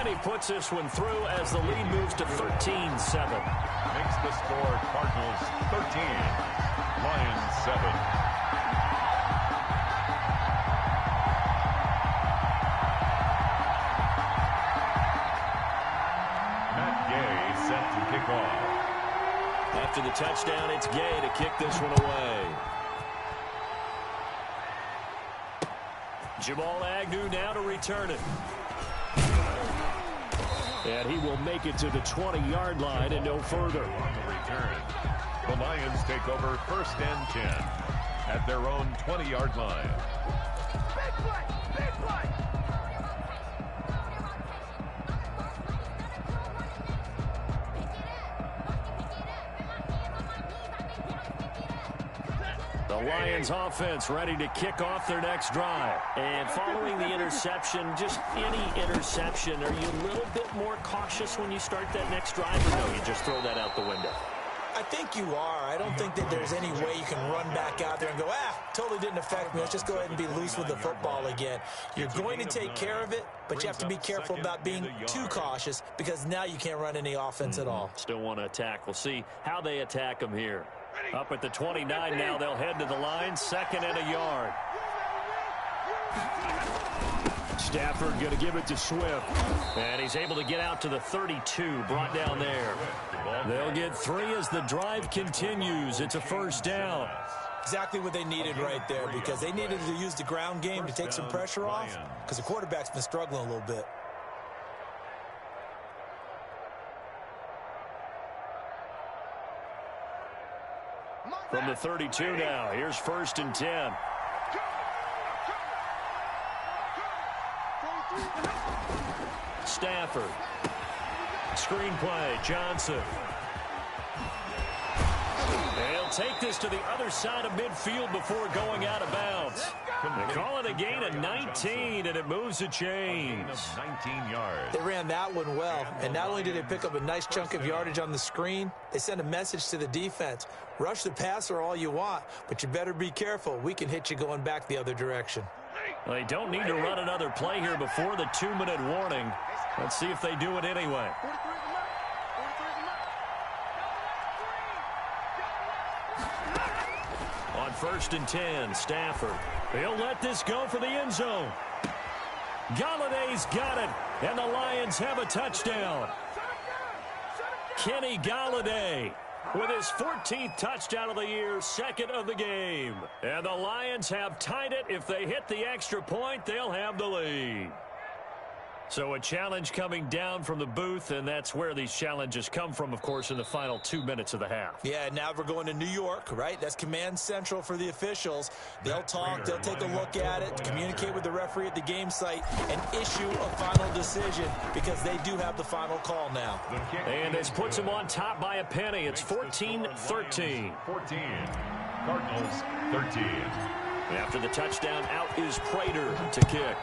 And he puts this one through as the lead moves to 13-7. Makes the score Cardinals 13, Lions 7. After the touchdown, it's Gay to kick this one away. Jamal Agnew now to return it. And he will make it to the 20-yard line and no further. On the return, the Lions take over 1st and 10 at their own 20-yard line. Big play! Big play! The Lions offense ready to kick off their next drive. And following the interception, just any interception, are you a little bit more cautious when you start that next drive, or no, you just throw that out the window? I think you are. I don't think that there's any way you can run back out there and go, totally didn't affect me. Let's just go ahead and be loose with the football again. You're going to take care of it, but you have to be careful about being too cautious because now you can't run any offense at all. Still want to attack. We'll see how they attack them here. Up at the 29 now, they'll head to the line, 2nd and a yard. Stafford going to give it to Swift. And he's able to get out to the 32, brought down there. They'll get 3 as the drive continues. It's a 1st down. Exactly what they needed right there because they needed to use the ground game to take some pressure off because the quarterback's been struggling a little bit. From the 32 now, here's 1st and 10. Stafford. Screenplay, Johnson. And he'll take this to the other side of midfield before going out of bounds. They call it a gain of 19, and it moves the chains. 19 yards. They ran that one well, and not only did they pick up a nice chunk of yardage on the screen, they sent a message to the defense. Rush the passer all you want, but you better be careful. We can hit you going back the other direction. Well, they don't need to run another play here before the 2-minute warning. Let's see if they do it anyway. On 1st and 10, Stafford. He'll let this go for the end zone. Galladay's got it, and the Lions have a touchdown. Kenny Galladay with his 14th touchdown of the year, 2nd of the game. And the Lions have tied it. If they hit the extra point, they'll have the lead. So a challenge coming down from the booth, and that's where these challenges come from, of course, in the final 2 minutes of the half. Yeah, now we're going to New York, right? That's command central for the officials. They'll talk, they'll take a look at it, communicate with the referee at the game site, and issue a final decision because they do have the final call now. And this puts them on top by a penny. It's 14-13. 14. Cardinals 13. After the touchdown, out is Prater to kick.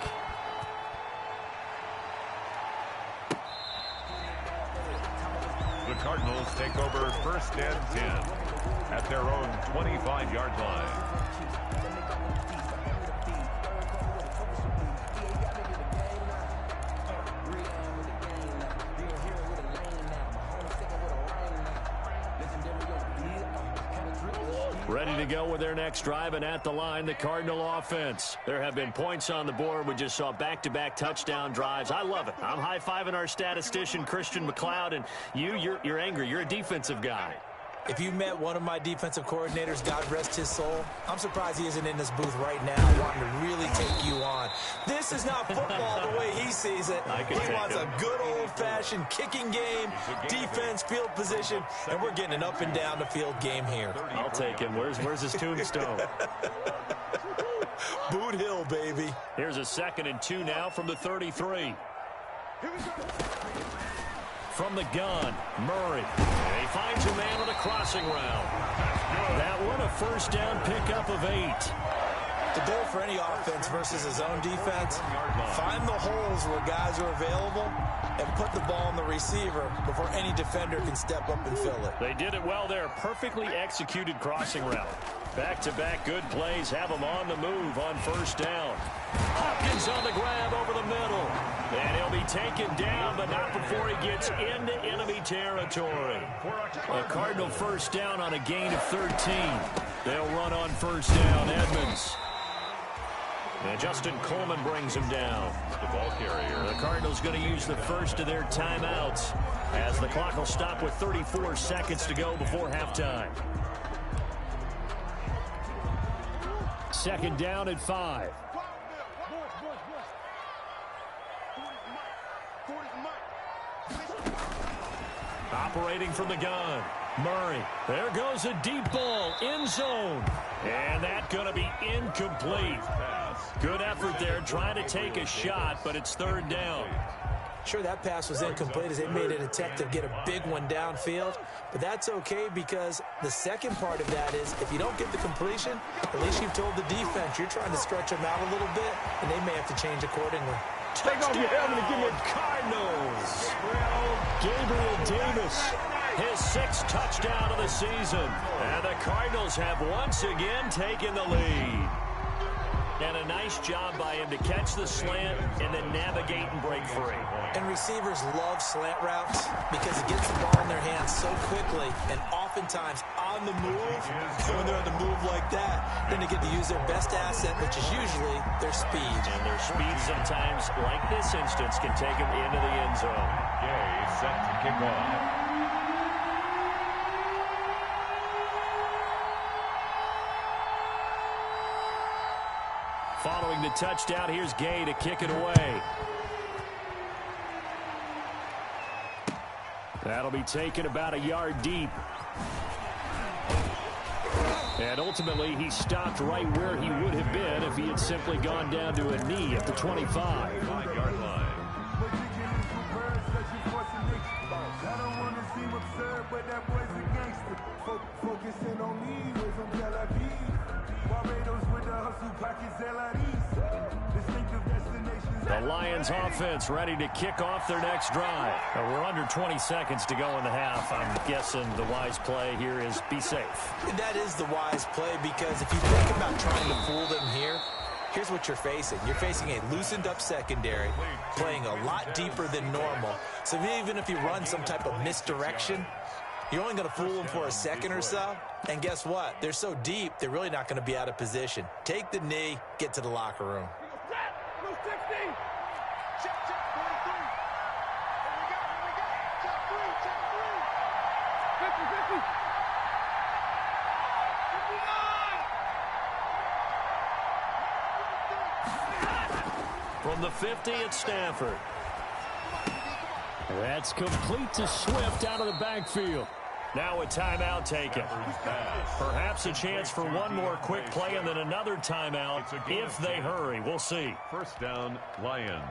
The Cardinals take over 1st and 10 at their own 25-yard line. Ready to go with their next drive, and at the line, the Cardinal offense. There have been points on the board. We just saw back-to-back touchdown drives. I love it. I'm high-fiving our statistician, Christian McLeod, and you're angry. You're a defensive guy. If you met one of my defensive coordinators, God rest his soul, I'm surprised he isn't in this booth right now wanting to really take you on. This is not football the way he sees it. He wants a good old-fashioned kicking game, defense, field position, and we're getting an up and down the field game here. I'll take him. Where's his tombstone? Boot Hill, baby. Here's a 2nd and 2 now from the 33. From the gun, Murray. And he finds a man on a crossing route. That one, a 1st down pickup of 8. The goal for any offense versus his own defense, find the holes where guys are available and put the ball on the receiver before any defender can step up and fill it. They did it well there. Perfectly executed crossing route. Back-to-back good plays have them on the move on 1st down. Hopkins on the grab over the middle. And he'll be taken down, but not before he gets into enemy territory. A Cardinal first down on a gain of 13. They'll run on first down. Edmonds. And Justin Coleman brings him down. The ball carrier. The Cardinals going to use the first of their timeouts as the clock will stop with 34 seconds to go before halftime. Second down at 5. Operating from the gun. Murray. There goes a deep ball. End zone. And that's going to be incomplete. Good effort there trying to take a shot, but it's third down. Sure, that pass was incomplete as they made an attempt to get a big one downfield, but that's okay because the second part of that is if you don't get the completion, at least you've told the defense you're trying to stretch them out a little bit, and they may have to change accordingly. Take off your helmet and give me Cardinals. Gabriel Davis, his 6th touchdown of the season. And the Cardinals have once again taken the lead. And a nice job by him to catch the slant and then navigate and break free. And receivers love slant routes because it gets the ball in their hands so quickly and oftentimes on the move. And when they're on the move like that, then they get to use their best asset, which is usually their speed. And their speed sometimes, like this instance, can take them into the end zone. Gay set to kick off. Following the touchdown, here's Gay to kick it away. That'll be taken about a yard deep. And ultimately, he stopped right where he would have been if he had simply gone down to a knee at the 25. 5-yard line. The Lions offense ready to kick off their next drive. We're under 20 seconds to go in the half. I'm guessing the wise play here is be safe. That is the wise play because if you think about trying to fool them here, here's what you're facing. You're facing a loosened up secondary, playing a lot deeper than normal. So even if you run some type of misdirection, you're only going to fool them for a second or so. And guess what? They're so deep, they're really not going to be out of position. Take the knee, get to the locker room. From the 50 at Stafford. That's complete to Swift out of the backfield. Now a timeout taken. Perhaps a chance for one more quick play and then another timeout if they hurry. We'll see. First down, Lions.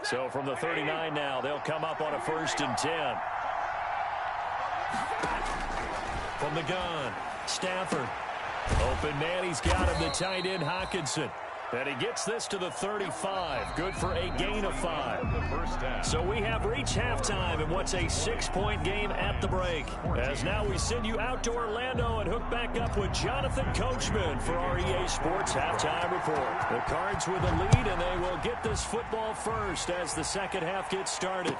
So from the 39 now, they'll come up on a 1st and 10. From the gun, Stafford. Open man, he's got him, the tight end Hockenson. And he gets this to the 35. Good for a gain of 5. So we have reached halftime in what's a 6-point game at the break. As now we send you out to Orlando and hook back up with Jonathan Coachman for our EA Sports Halftime Report. The Cards with the lead, and they will get this football first as the second half gets started.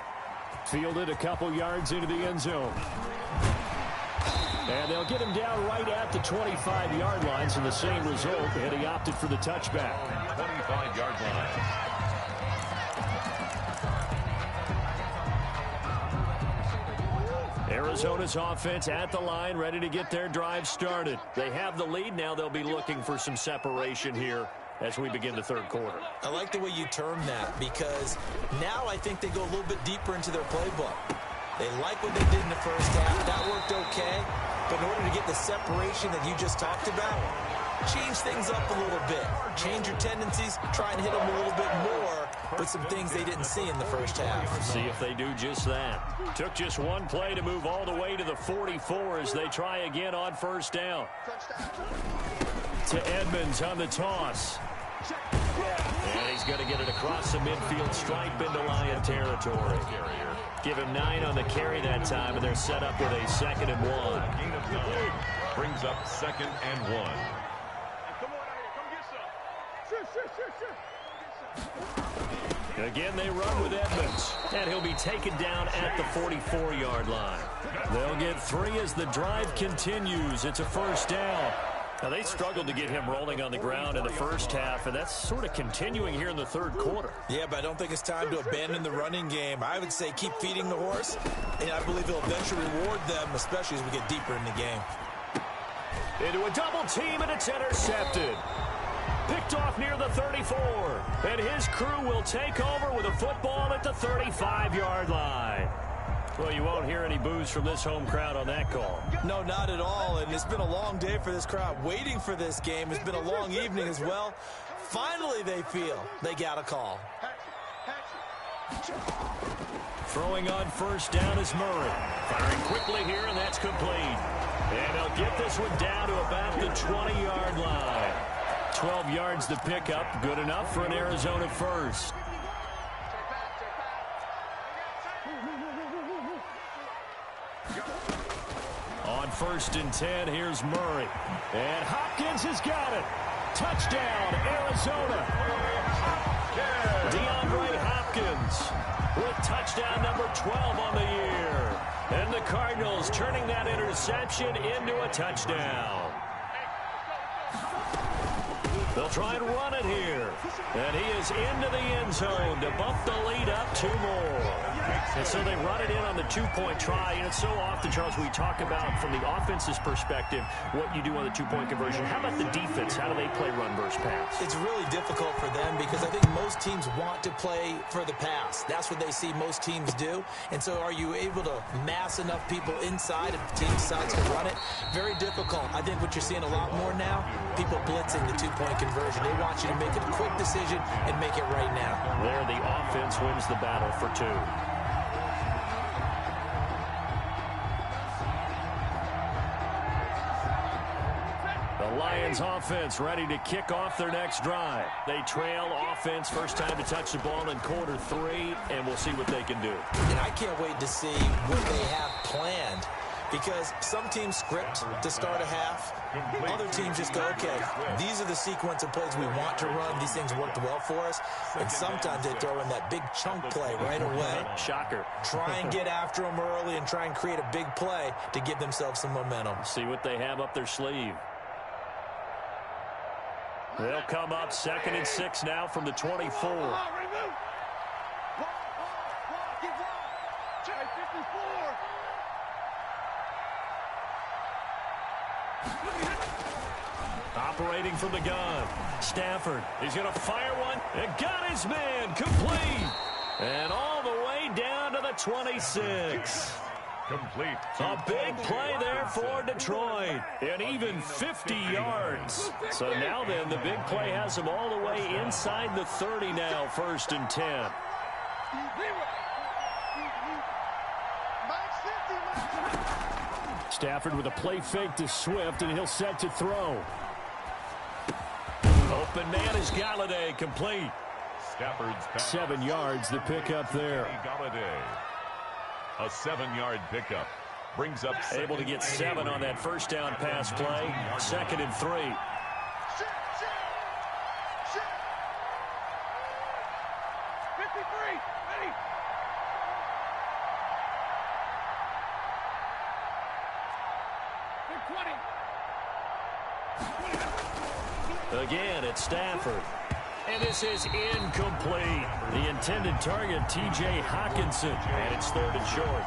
Fielded a couple yards into the end zone. And they'll get him down right at the 25-yard line, so the same result, and he opted for the touchback. 25-yard line. Arizona's offense at the line, ready to get their drive started. They have the lead. Now they'll be looking for some separation here as we begin the third quarter. I like the way you term that because now I think they go a little bit deeper into their playbook. They like what they did in the first half. That worked okay. But in order to get the separation that you just talked about, change things up a little bit. Change your tendencies. Try and hit them a little bit more with some things they didn't see in the first half. See if they do just that. Took just one play to move all the way to the 44 as they try again on first down. To Edmonds on the toss. And he's going to get it across the midfield stripe into Lion territory. Give him 9 on the carry that time, and they're set up with a 2nd and 1. Gain of 9 brings up 2nd and 1. Again, they run with Edmonds, and he'll be taken down at the 44-yard line. They'll get 3 as the drive continues. It's a first down. Now, they struggled to get him rolling on the ground in the first half, and that's sort of continuing here in the third quarter. Yeah, but I don't think it's time to abandon the running game. I would say keep feeding the horse, and I believe he'll eventually reward them, especially as we get deeper in the game. Into a double team, and it's intercepted. Picked off near the 34, and his crew will take over with a football at the 35-yard line. Well, you won't hear any boos from this home crowd on that call. No, not at all, and it's been a long day for this crowd. Waiting for this game. It's been a long evening as well. Finally, they feel they got a call. Throwing on first down is Murray. Firing quickly here, and that's complete. And they'll get this one down to about the 20-yard line. 12 yards to pick up. Good enough for an Arizona first. On first and 10, here's Murray. And Hopkins has got it. Touchdown, Arizona. DeAndre Hopkins with touchdown number 12 on the year. And the Cardinals turning that interception into a touchdown. They'll try and run it here. And he is into the end zone to bump the lead up 2 more. And so they run it in on the 2-point try. And it's so often, Charles, we talk about from the offense's perspective what you do on the 2-point conversion. How about the defense? How do they play run versus pass? It's really difficult for them because I think most teams want to play for the pass. That's what they see most teams do. And so are you able to mass enough people inside if the team decides to run it? Very difficult. I think what you're seeing a lot more now, people blitzing the 2-point conversion. They want you to make a quick decision and make it right now. There, the offense wins the battle for 2. The Lions offense ready to kick off their next drive. They trail offense, first time to touch the ball in quarter 3, and we'll see what they can do. And I can't wait to see what they have planned. Because some teams script to start a half. Other teams just go, okay, these are the sequence of plays we want to run. These things worked well for us. And sometimes they throw in that big chunk play right away. Shocker. Try and get after them early and try and create a big play to give themselves some momentum. See what they have up their sleeve. They'll come up 2nd and 6 now from the 24. Operating from the gun. Stafford. He's going to fire one. And got his man. Complete. And all the way down to the 26. Complete. A big play there for Detroit. And even 50 yards. So now then, the big play has them all the way inside the 30 now. 1st and 10. Stafford with a play fake to Swift, and he'll set to throw. Open man is Galladay, complete. Stafford's pass. 7 yards to pick up there. Galladay. A 7-yard pickup. Brings up able to get 7 on that first down pass play. 2nd and 3. Again, it's Stafford. And this is incomplete. The intended target, T.J. Hawkinson. And it's 3rd and short.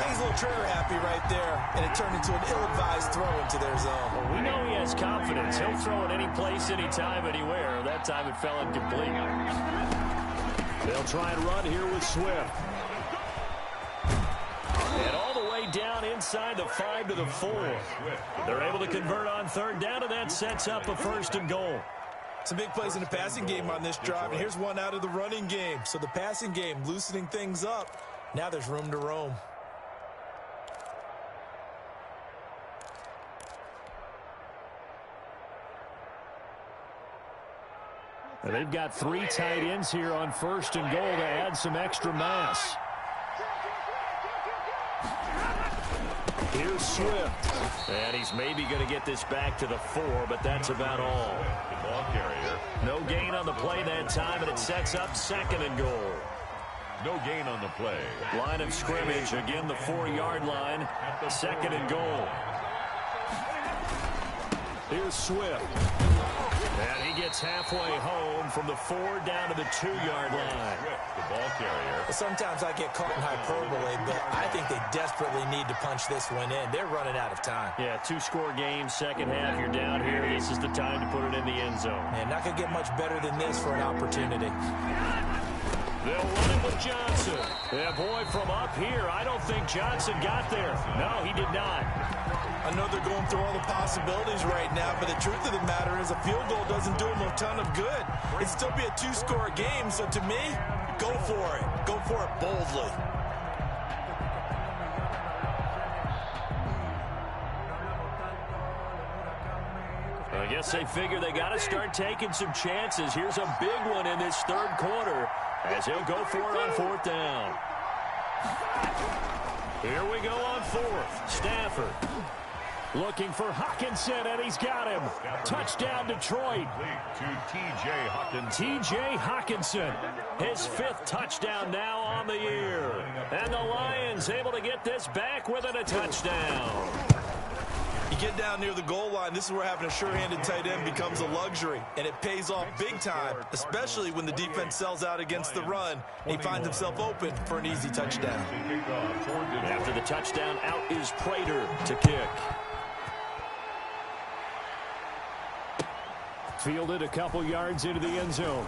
He's a little trigger happy right there. And it turned into an ill-advised throw into their zone. Well, we know he has confidence. He'll throw it any place, anytime, anywhere. That time it fell incomplete. They'll try and run here with Swift. And all the way down inside the 5 to the 4. They're able to convert on 3rd down, and that sets up a 1st and goal. Some big plays in the passing game on this drive, and here's one out of the running game. So the passing game loosening things up. Now there's room to roam. And they've got 3 tight ends here on 1st and goal to add some extra mass. Here's Swift. And he's maybe going to get this back to the 4, but that's about all. The ball carrier No gain on the play that time, and it sets up 2nd and goal. No gain on the play. Line of scrimmage, again the 4-yard line. 2nd and goal. Here's Swift. And he gets halfway home from the 4 down to the 2-yard line. Swift, the ball carrier. Sometimes I get caught in hyperbole, but I think they desperately need to punch this one in. They're running out of time. Yeah, 2-score game, second half, you're down here. This is the time to put it in the end zone. And not going to get much better than this for an opportunity. They'll run it with Johnson. Yeah, boy, from up here, I don't think Johnson got there. No, he did not. I know they're going through all the possibilities right now, but the truth of the matter is a field goal doesn't do them a ton of good. It'd still be a 2-score game, so to me, go for it. Go for it boldly. I guess they figure they got to start taking some chances. Here's a big one in this 3rd quarter as he'll go for it on 4th down. Here we go on 4th. Stafford looking for Hockenson, and he's got him. Touchdown, Detroit. To T.J. Hockenson. T.J. Hockenson, his 5th touchdown now on the year. And the Lions able to get this back within a touchdown. You get down near the goal line, this is where having a sure-handed tight end becomes a luxury, and it pays off big time, especially when the defense sells out against the run, and he finds himself open for an easy touchdown. After the touchdown, out is Prater to kick. Fielded a couple yards into the end zone.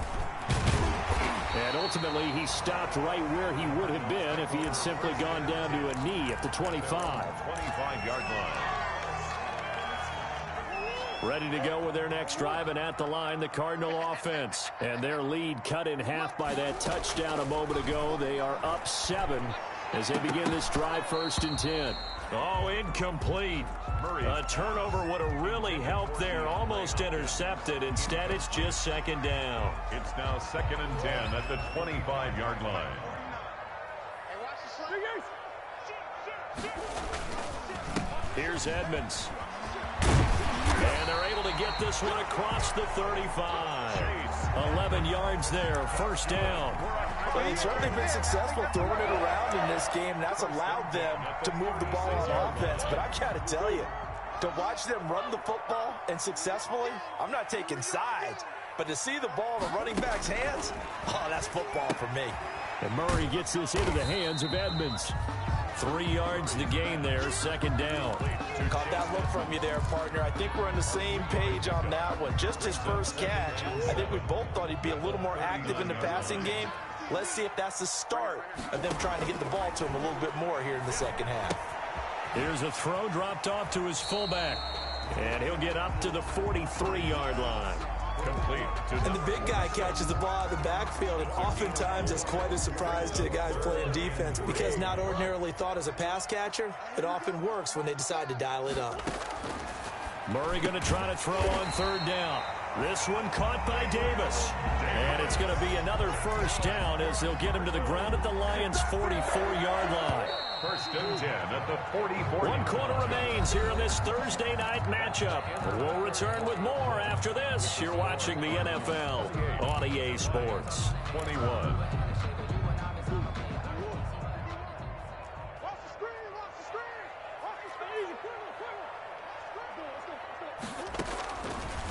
And ultimately, he stopped right where he would have been if he had simply gone down to a knee at the 25. 25-yard line. Ready to go with their next drive, and at the line, the Cardinal offense. And their lead cut in half by that touchdown a moment ago. They are up 7 as they begin this drive, 1st and 10. Oh, incomplete. A turnover would have really helped there. Almost intercepted. Instead, it's just 2nd down. It's now 2nd and 10 at the 25-yard line. Here's Edmonds. And they're able to get this one across the 35. 11 yards there, 1st down. Well, they've certainly been successful throwing it around in this game, and that's allowed them to move the ball on offense. But I got to tell you, to watch them run the football and successfully, I'm not taking sides. But to see the ball in the running back's hands, oh, that's football for me. And Murray gets this into the hands of Edmonds. 3 yards to gain there, 2nd down. Caught that look from you there, partner. I think we're on the same page on that one. Just his first catch. I think we both thought he'd be a little more active in the passing game. Let's see if that's the start of them trying to get the ball to him a little bit more here in the 2nd half. Here's a throw dropped off to his fullback. And he'll get up to the 43-yard line. Complete. And the big guy catches the ball out of the backfield, and oftentimes it's quite a surprise to the guys playing defense because not ordinarily thought as a pass catcher, it often works when they decide to dial it up. Murray going to try to throw on 3rd down. This one caught by Davis. And it's going to be another 1st down as they'll get him to the ground at the Lions' 44-yard line. 1st and 10 at the 44. 1 quarter remains here in this Thursday night matchup. We'll return with more after this. You're watching the NFL on EA Sports. 21.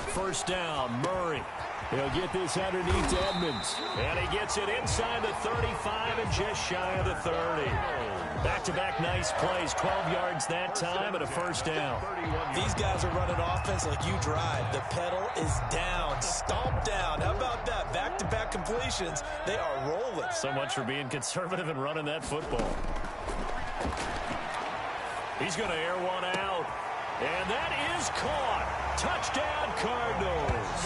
First down, Murray. He'll get this underneath to Edmonds. And he gets it inside the 35 and just shy of the 30. Back-to-back nice plays, 12 yards that time and a 1st down. These guys are running offense like you drive. The pedal is down, stomp down. How about that? Back-to-back completions. They are rolling. So much for being conservative and running that football. He's going to air one out. And that is caught. Touchdown, Cardinals.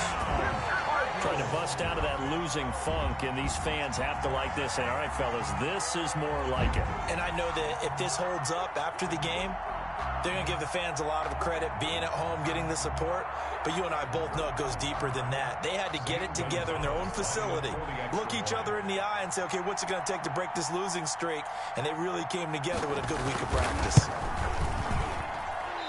Trying to bust out of that losing funk, and these fans have to like this. Say, all right, fellas, this is more like it. And I know that if this holds up after the game, they're going to give the fans a lot of credit, being at home, getting the support. But you and I both know it goes deeper than that. They had to get it together in their own facility, look each other in the eye and say, okay, what's it going to take to break this losing streak? And they really came together with a good week of practice.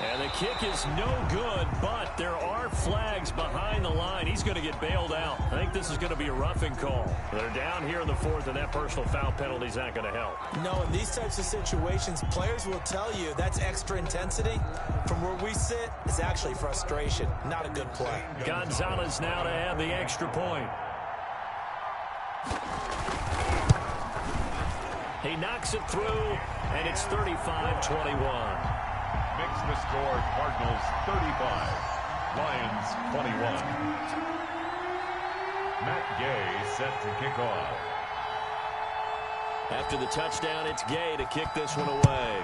And the kick is no good, but there are flags behind the line. He's going to get bailed out. I think this is going to be a roughing call. They're down here in the fourth, and that personal foul penalty is not going to help. No, in these types of situations, players will tell you that's extra intensity. From where we sit, it's actually frustration. Not a good play. Gonzalez now to add the extra point. He knocks it through, and it's 35-21. Makes the score Cardinals 35, Lions 21. Matt Gay set to kick off. After the touchdown, it's Gay to kick this one away.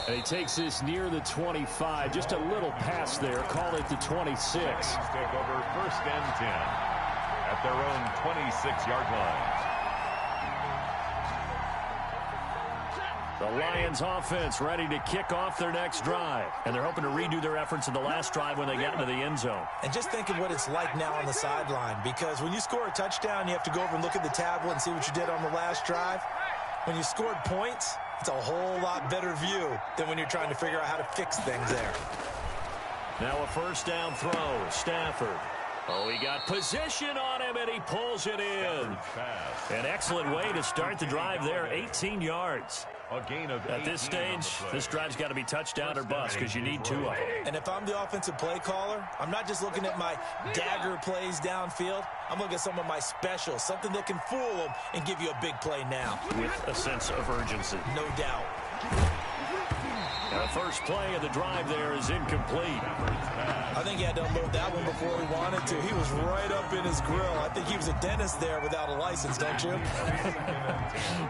And he takes this near the 25, just a little pass there. Call it the 26. Lions take over first and 10 at their own 26-yard line. The Lions offense ready to kick off their next drive. And they're hoping to redo their efforts in the last drive when they got into the end zone. And just think of what it's like now on the sideline, because when you score a touchdown, you have to go over and look at the tablet and see what you did on the last drive. When you scored points, it's a whole lot better view than when you're trying to figure out how to fix things there. Now a first down throw. Stafford. Oh, he got position on him, and he pulls it in. An excellent way to start the drive there, 18 yards. A gain of At this stage, this drive's got to be touchdown or bust because you need two of them. And if I'm the offensive play caller, I'm not just looking at my dagger plays downfield. I'm looking at some of my specials, something that can fool them and give you a big play now. With a sense of urgency. No doubt. Now the first play of the drive there is incomplete. I think he had to unload that one before he wanted to. He was right up in his grill. I think he was a dentist there without a license, don't you?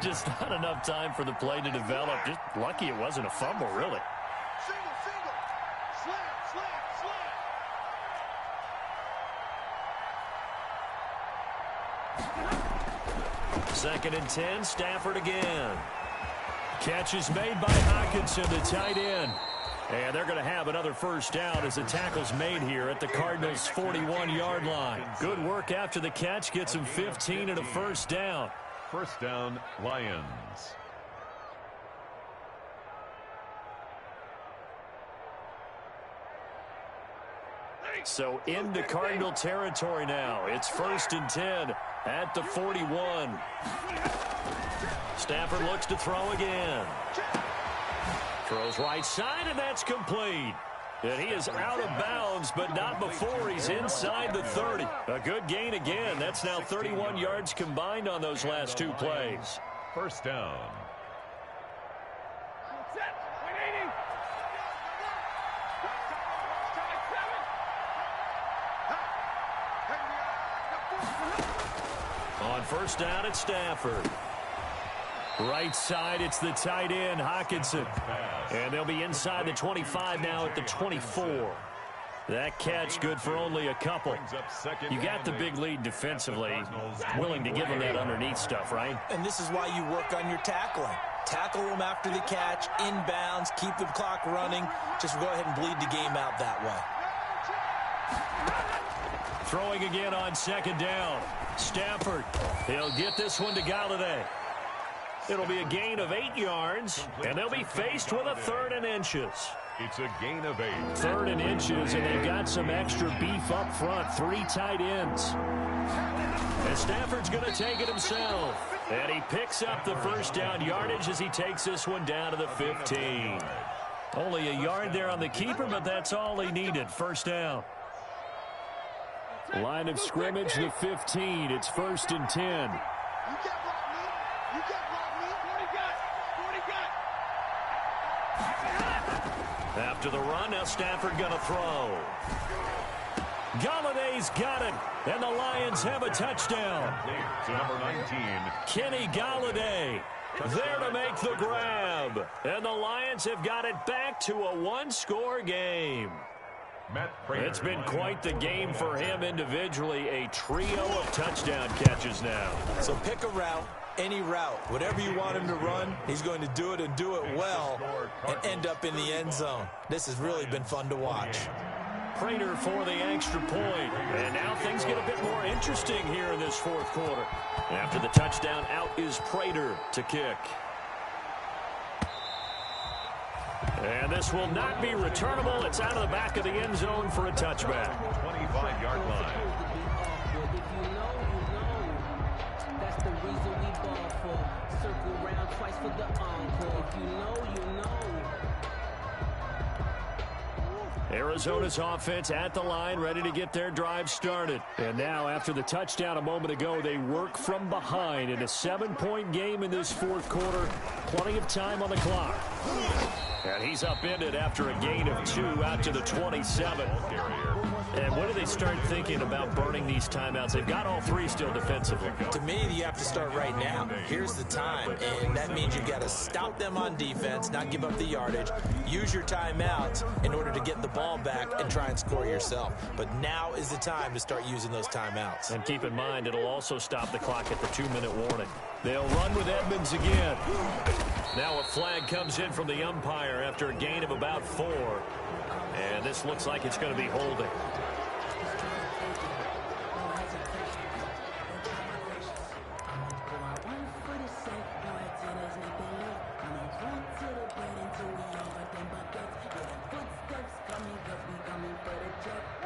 Just not enough time for the play to develop. Just lucky it wasn't a fumble, really. Single, single. Slant, slant, slant. 2nd and 10, Stafford again. Catch is made by Hawkinson, the tight end. And they're going to have another first down as the tackle's made here at the Cardinals' 41-yard line. Good work after the catch. Gets him 15 and a first down. First down, Lions. So into Cardinal territory now. It's 1st and 10 at the 41. Stafford looks to throw again. Throws right side, and that's complete. And he is out of bounds, but not before he's inside the 30. A good gain again. That's now 31 yards combined on those last two plays. First down. On first down, it's Stafford. Right side, it's the tight end, Hawkinson. And they'll be inside the 25 now at the 24. That catch good for only a couple. You got the big lead defensively. Willing to give them that underneath stuff, right? And this is why you work on your tackling. Tackle them after the catch, inbounds, keep the clock running. Just go ahead and bleed the game out that way. Throwing again on 2nd down. Stafford, he'll get this one to Galladay. It'll be a gain of 8 yards, and they'll be faced with a 3rd and inches. It's a gain of 8. 3rd and inches, and they've got some extra beef up front. 3 tight ends. And Stafford's going to take it himself. And he picks up the first down yardage as he takes this one down to the 15. Only a yard there on the keeper, but that's all he needed. First down. Line of scrimmage, the 15. It's 1st and 10. After the run, now Stafford going to throw. Galladay's got it, and the Lions have a touchdown. To number 19. Kenny Galladay there to make the grab. And the Lions have got it back to a one-score game. It's been quite the game for him individually. A trio of touchdown catches now. So pick a route, any route. Whatever you want him to run, he's going to do it and do it well and end up in the end zone. This has really been fun to watch. Prater for the extra point. And now things get a bit more interesting here in this fourth quarter. After the touchdown, out is Prater to kick. And this will not be returnable. It's out of the back of the end zone for a touchback. 25-yard line. That's the reason we ball for. Circle round twice for the encore. If you know, you know. Arizona's offense at the line, ready to get their drive started. And now, after the touchdown a moment ago, they work from behind in a 7-point game in this fourth quarter. Plenty of time on the clock. And he's upended after a gain of 2 out to the 27. And when do they start thinking about burning these timeouts? They've got all 3 still defensively. To me, you have to start right now. Here's the time, and that means you've got to stop them on defense, not give up the yardage, use your timeouts in order to get the ball back and try and score yourself. But now is the time to start using those timeouts. And keep in mind, it'll also stop the clock at the 2-minute warning. They'll run with Edmonds again. Now a flag comes in from the umpire after a gain of about 4. And this looks like it's going to be holding.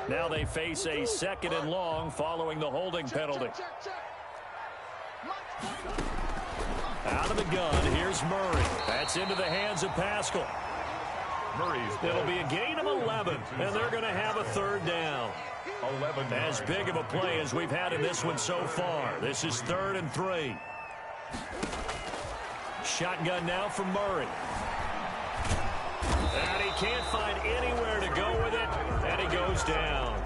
Now they face a 2nd and long following the holding penalty. Out of the gun, here's Murray. That's into the hands of Pascal. It'll be a gain of 11, and they're going to have a 3rd down. 11. As big of a play as we've had in this one so far. This is 3rd and 3. Shotgun now from Murray. And he can't find anywhere to go with it, and he goes down.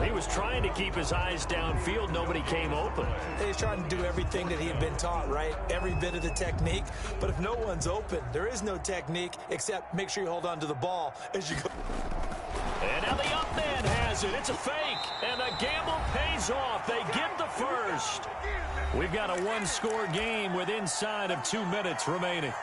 He was trying to keep his eyes downfield. Nobody came open. He's trying to do everything that he had been taught, right? Every bit of the technique. But if no one's open, there is no technique except make sure you hold on to the ball as you go. And now the up man has it. It's a fake. And the gamble pays off. They get the first. We've got a 1-score game with inside of 2 minutes remaining.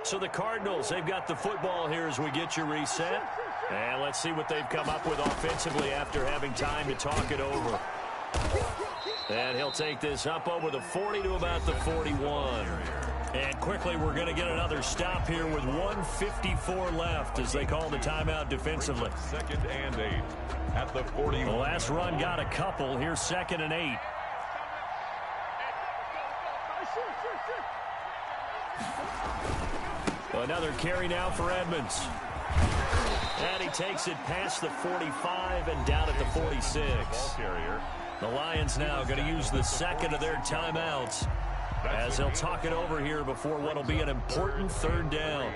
So the Cardinals, they've got the football here as we get you reset. And let's see what they've come up with offensively after having time to talk it over. And he'll take this up over the 40 to about the 41. And quickly, we're going to get another stop here with 1:54 left as they call the timeout defensively. 2nd and 8 at the 40. The last run got a couple. Here's 2nd and 8. Another carry now for Edmonds. And he takes it past the 45 and down at the 46. The Lions now going to use the 2nd of their timeouts as they'll talk it over here before what will be an important 3rd down.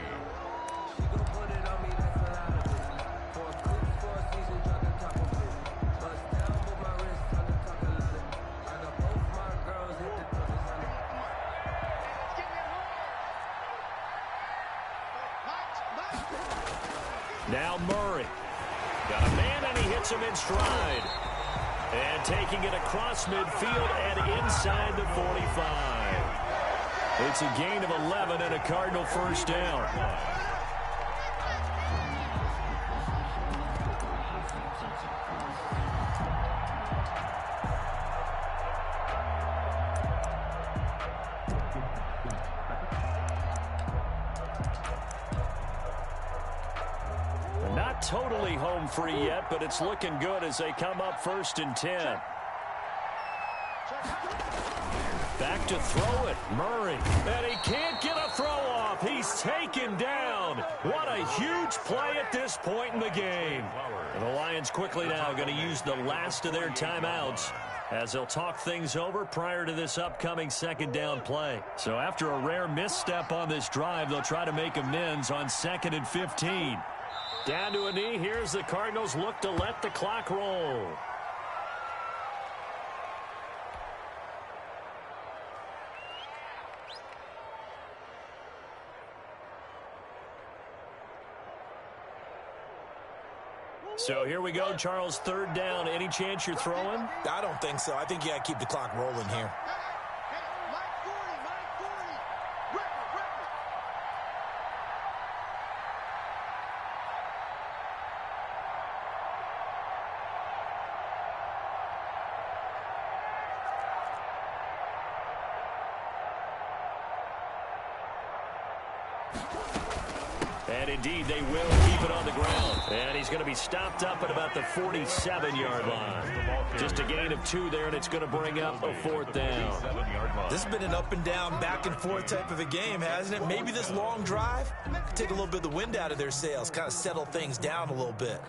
Now Murray. Got a man, and he hits him in stride. And taking it across midfield and inside the 45. It's a gain of 11 and a Cardinal 1st down. Not totally home free yet, but it's looking good as they come up 1st and 10. Back to throw it, Murray. And he can't get a throw off. He's taken down. What a huge play at this point in the game. And the Lions quickly now going to use the last of their timeouts as they'll talk things over prior to this upcoming 2nd down play. So after a rare misstep on this drive, they'll try to make amends on 2nd and 15. Down to a knee. Here's the Cardinals look to let the clock roll. So here we go, Charles, third down. Any chance you're throwing? I don't think so. I think you got to keep the clock rolling here. And indeed, they will keep it on the ground. And he's going to be stopped up at about the 47-yard line. Just a gain of 2 there, and it's going to bring up a 4th down. This has been an up and down, back and forth type of a game, hasn't it? Maybe this long drive take a little bit of the wind out of their sails, kind of settle things down a little bit.